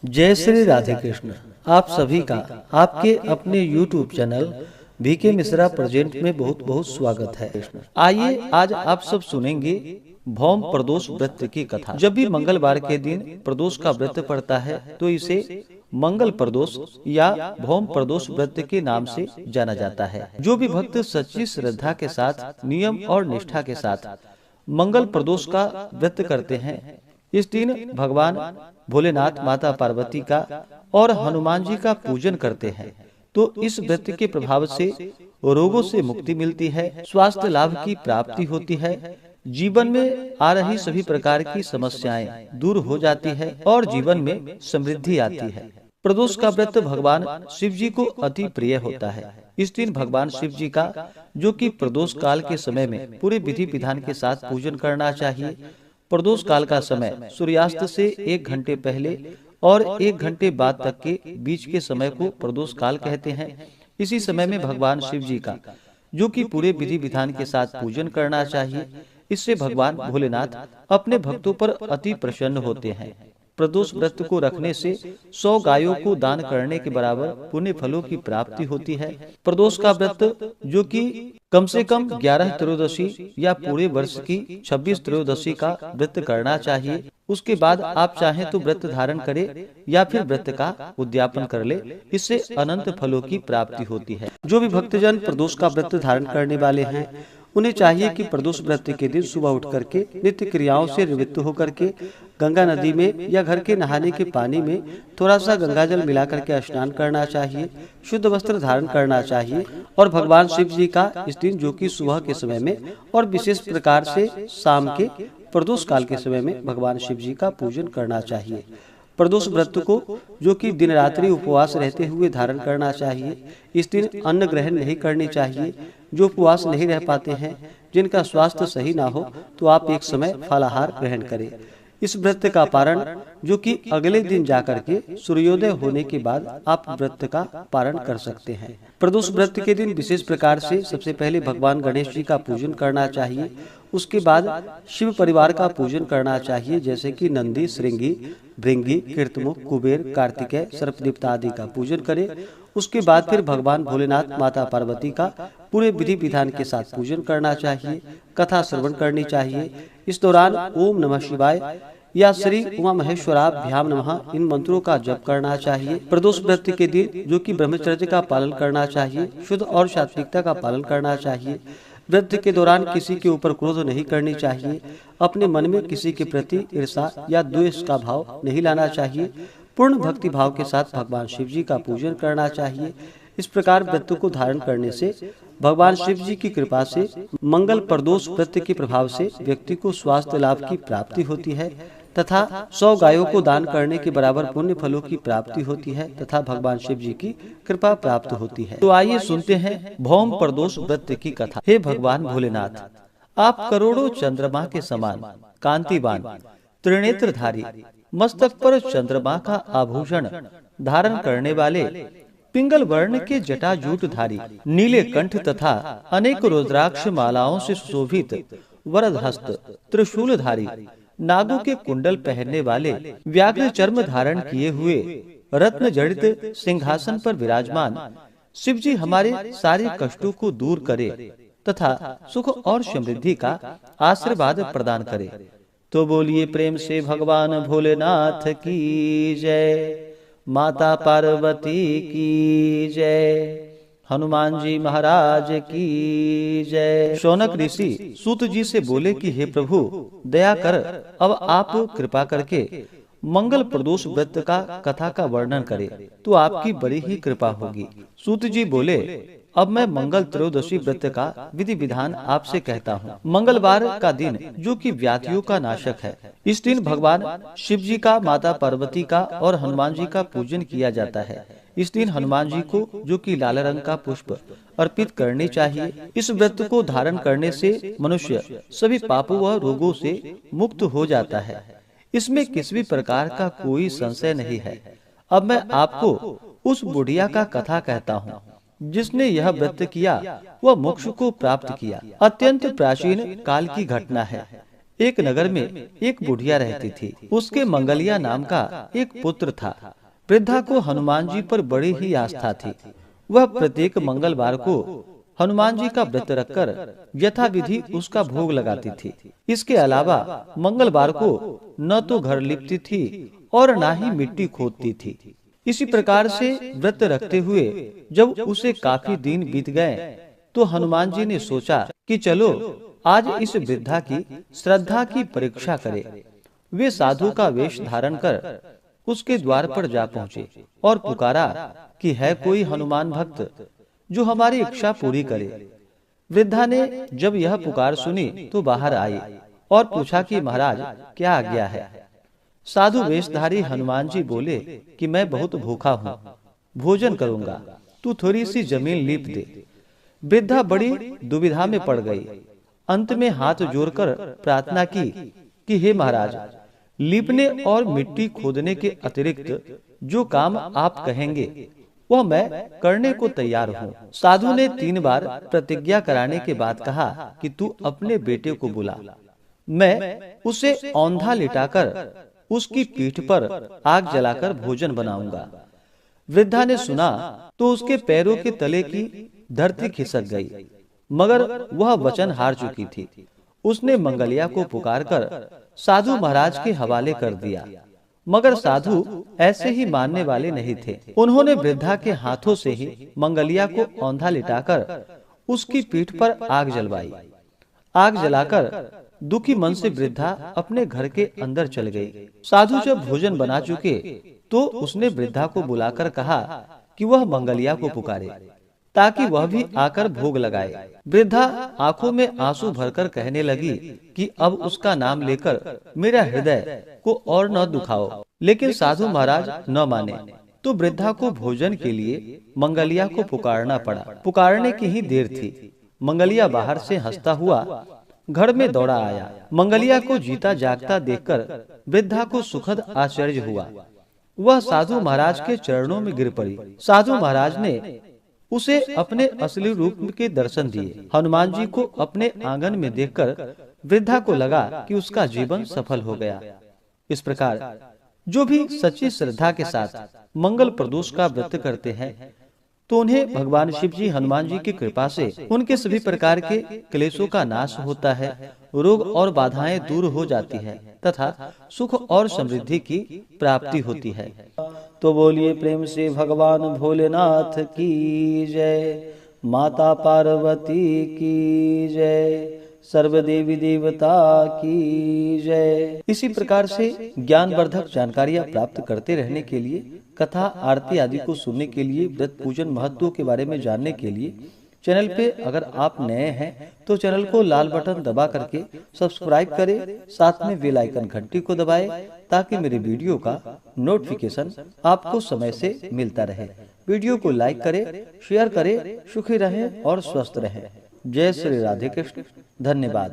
जय श्री राधे कृष्ण। आप सभी का आपके अपने YouTube channel VK Mishra present में बहुत बहुत स्वागत है। आइए आज आप सब सुनेंगे भौम प्रदोष व्रत की कथा। जब भी मंगलवार के दिन प्रदोष का व्रत पड़ता है तो इसे मंगल प्रदोष या भौम प्रदोष व्रत के नाम से जाना जाता है। जो भी भक्त सच्ची श्रद्धा के साथ नियम और निष्ठा के साथ मंगल प्रदोष का व्रत करते हैं, इस दिन भगवान भोलेनाथ, माता पार्वती का और हनुमान जी का पूजन करते हैं तो इस व्रत के प्रभाव से रोगों से मुक्ति मिलती है, स्वास्थ्य लाभ की प्राप्ति होती है, जीवन में आ रही सभी प्रकार की समस्याएं दूर हो जाती है और जीवन में समृद्धि आती है। प्रदोष का व्रत भगवान शिव जी को अति प्रिय होता है। इस दिन भगवान शिव जी का, जो कि प्रदोष काल के समय में पूरे विधि विधान के साथ पूजन करना चाहिए। प्रदोष काल का समय सूर्यास्त से 1 घंटे पहले और 1 घंटे बाद तक के बीच के समय को प्रदोष काल कहते हैं। इसी समय में भगवान शिव जी का, जो कि पूरे विधि विधान के साथ पूजन करना चाहिए। इससे भगवान भोलेनाथ अपने भक्तों पर अति प्रसन्न होते हैं। प्रदोष व्रत को रखने से 100 गायों को दान करने के बराबर पुण्य फलों की प्राप्ति होती है। प्रदोष का व्रत, जो कि कम से कम 11 त्रयोदशी या पूरे वर्ष की 26 त्रयोदशी का व्रत करना चाहिए। उसके बाद आप चाहें तो व्रत धारण करें या फिर व्रत का उद्यापन कर ले, इससे अनंत फलों की प्राप्ति होती है। जो भी भक्तजन प्रदोष का व्रत धारण करने वाले हैं, उन्हें चाहिए कि प्रदोष व्रत के दिन सुबह उठ करके नित्य क्रियाओं से निवृत्त होकर के गंगा नदी में या घर के नहाने के पानी में थोड़ा सा गंगा जल मिला करके स्नान करना चाहिए, शुद्ध वस्त्र धारण करना चाहिए और भगवान शिव जी का इस दिन, जो कि सुबह के समय में और विशेष प्रकार से शाम के प्रदोष काल के समय में भगवान शिव जी का पूजन करना चाहिए। प्रदोष व्रत को, जो कि दिन रात्रि उपवास रहते हुए धारण करना चाहिए। इस दिन अन्न ग्रहण नहीं करनी चाहिए। जो उपवास नहीं रह पाते हैं, जिनका स्वास्थ्य सही ना हो, तो आप एक समय फलाहार ग्रहण करें। इस व्रत का पारण, जो कि अगले दिन जाकर के सूर्योदय होने के बाद आप व्रत का पारण कर सकते हैं। प्रदोष व्रत के दिन विशेष प्रकार से सबसे पहले भगवान गणेश जी का पूजन करना चाहिए। उसके बाद शिव परिवार का पूजन करना चाहिए, जैसे कि नंदी, श्रृंगी, भृंगी, कीर्तमुख, कुबेर, कार्तिकेय, सर्पदीप्ता आदि का पूजन करें। उसके बाद फिर भगवान भोलेनाथ, माता पार्वती का पूरे विधि विधान के साथ पूजन करना चाहिए, कथा श्रवण करनी चाहिए। इस दौरान ओम नमः शिवाय या श्री उमा महेश्वराभ्याम नमः इन मंत्रों का जप करना चाहिए। प्रदोष व्रत के दिन, जो कि ब्रह्मचर्य का पालन करना चाहिए, शुद्ध और सात्विकता का पालन करना चाहिए। व्रत के दौरान किसी के ऊपर क्रोध नहीं करनी चाहिए। अपने मन में किसी के प्रति ईर्षा या द्वेष का भाव नहीं लाना चाहिए। पूर्ण भक्ति भाव के साथ भगवान शिव जी का पूजन करना चाहिए। इस प्रकार व्रत को धारण करने से भगवान शिव जी की कृपा से मंगल प्रदोष व्रत के प्रभाव से व्यक्ति को स्वास्थ्य लाभ की प्राप्ति होती है तथा 100 गायों को दान करने के बराबर पुण्य फलों की प्राप्ति होती है तथा भगवान शिव जी की कृपा प्राप्त होती है। तो आइए सुनते हैं भौम प्रदोष व्रत की कथा। हे भगवान भोलेनाथ, आप करोड़ों चंद्रमा के समान कांतिवान, त्रिनेत्रधारी, मस्तक पर चंद्रमा का आभूषण धारण करने वाले, पिंगल वर्ण के जटाजूटधारी, नीले कंठ तथा अनेक रुद्राक्ष मालाओं से सुशोभित, वरदहस्त, त्रिशूलधारी, नागों के कुंडल पहनने वाले, व्याघ्र चर्म धारण किए हुए, रत्न जड़ित सिंहासन पर विराजमान शिव जी हमारे सारे कष्टों को दूर करे तथा सुख और समृद्धि का आशीर्वाद प्रदान करे। तो बोलिए प्रेम से भगवान भोलेनाथ की जय, माता पार्वती की जय, हनुमान जी महाराज की जय। शौनक ऋषि सूत जी से बोले कि हे प्रभु, दया कर, अब आप कृपा करके मंगल प्रदोष व्रत का कथा का वर्णन करें तो आपकी बड़ी ही कृपा होगी। सूत जी बोले, अब मैं मंगल त्रयोदशी व्रत का विधि विधान आपसे कहता हूँ। मंगलवार का दिन, जो कि व्याधियों का नाशक है, इस दिन भगवान शिव जी का, माता पार्वती का और हनुमान जी का पूजन किया जाता है। इस दिन हनुमान जी को, जो कि लाल रंग का पुष्प अर्पित करनी चाहिए। इस व्रत को धारण करने से मनुष्य सभी पापों व रोगों से मुक्त हो जाता है। इसमें किसी भी प्रकार का कोई संशय नहीं है। अब मैं आपको उस बुढ़िया का कथा कहता हूँ, जिसने यह व्रत किया वह मोक्ष को प्राप्त किया। अत्यंत प्राचीन काल की घटना है। एक नगर में एक बुढ़िया रहती थी। उसके मंगलिया नाम का एक पुत्र था। वृद्धा को हनुमान जी पर बड़ी ही आस्था थी। वह प्रत्येक मंगलवार को हनुमान जी का व्रत रखकर यथाविधि उसका भोग लगाती थी। इसके अलावा मंगलवार को न तो घर लिपती थी और न ही मिट्टी खोदती थी। इसी प्रकार से व्रत रखते हुए जब उसे काफी दिन बीत गए तो हनुमान जी ने सोचा कि चलो आज इस वृद्धा की श्रद्धा की परीक्षा करें। वे साधु का वेश धारण कर उसके द्वार पर जा पहुँचे और पुकारा कि है कोई हनुमान भक्त जो हमारी इच्छा पूरी करे। वृद्धा ने जब यह पुकार सुनी तो बाहर आई और पूछा कि महाराज क्या आज्ञा है। साधु वेशधारी हनुमान जी बोले कि मैं बहुत भूखा हूँ, भोजन करूंगा, तू थोड़ी सी जमीन लीप दे। वृद्धा बड़ी दुविधा में पड़ गई। अंत में हाथ जोड़कर प्रार्थना की कि हे महाराज, लीपने और मिट्टी खोदने के अतिरिक्त जो काम आप कहेंगे वह मैं करने को तैयार हूँ। साधु ने 3 बार प्रतिज्ञा कराने के बाद कहा कि तू अपने बेटे को बुला, मैं उसे औंधा लिटाकर उसकी पीठ पर आग जलाकर भोजन बनाऊंगा। वृद्धा ने सुना तो उसके पैरों के तले की धरती खिसक गई, मगर वह वचन हार चुकी थी। उसने मंगलिया को पुकारकर साधु महाराज के हवाले कर दिया, मगर साधु ऐसे ही मानने वाले नहीं थे। उन्होंने वृद्धा के हाथों से ही मंगलिया को औंधा लिटाकर उसकी पीठ पर आग जलवाई। आग जलाकर दुखी मन से वृद्धा अपने घर के अंदर चल गई। साधु जब भोजन बना चुके तो उसने वृद्धा को बुलाकर कहा कि वह मंगलिया को पुकारे ताकि वह भी आकर भोग लगाए। वृद्धा आंखों में आंसू भरकर कहने लगी कि अब उसका नाम लेकर मेरा हृदय को और न दुखाओ। लेकिन साधु महाराज न माने तो वृद्धा को भोजन के लिए मंगलिया को पुकारना पड़ा। पुकारने की ही देर थी। मंगलिया बाहर से हंसता हुआ घर में दौड़ा आया। मंगलिया को जीता जागता देखकर वृद्धा को सुखद आश्चर्य हुआ। वह साधु महाराज के चरणों में गिर पड़ी। साधु महाराज ने उसे अपने असली रूप के दर्शन दिए। हनुमान जी को अपने आंगन में देखकर वृद्धा को लगा कि उसका जीवन सफल हो गया। इस प्रकार जो भी सच्ची श्रद्धा के साथ मंगल प्रदोष का व्रत करते हैं तो उन्हें भगवान शिव जी हनुमान जी की कृपा से उनके सभी प्रकार के क्लेशों का नाश होता है, रोग और बाधाएं दूर हो जाती हैं तथा सुख और समृद्धि की प्राप्ति होती है। तो बोलिए प्रेम से भगवान भोलेनाथ की जय, माता पार्वती की जय, सर्व देवी देवता की जय। इसी प्रकार से ज्ञानवर्धक जानकारियाँ प्राप्त करते रहने के लिए, कथा आरती आदि को सुनने के लिए, व्रत पूजन महत्व के बारे में जानने के लिए चैनल पे अगर आप नए हैं तो चैनल को लाल बटन दबा करके सब्सक्राइब करें, साथ में बेल आइकन घंटी को दबाएं ताकि मेरे वीडियो का नोटिफिकेशन आपको समय से मिलता रहे। वीडियो को लाइक करें, शेयर करें, सुखी रहें और स्वस्थ रहें। जय श्री राधे कृष्ण। धन्यवाद।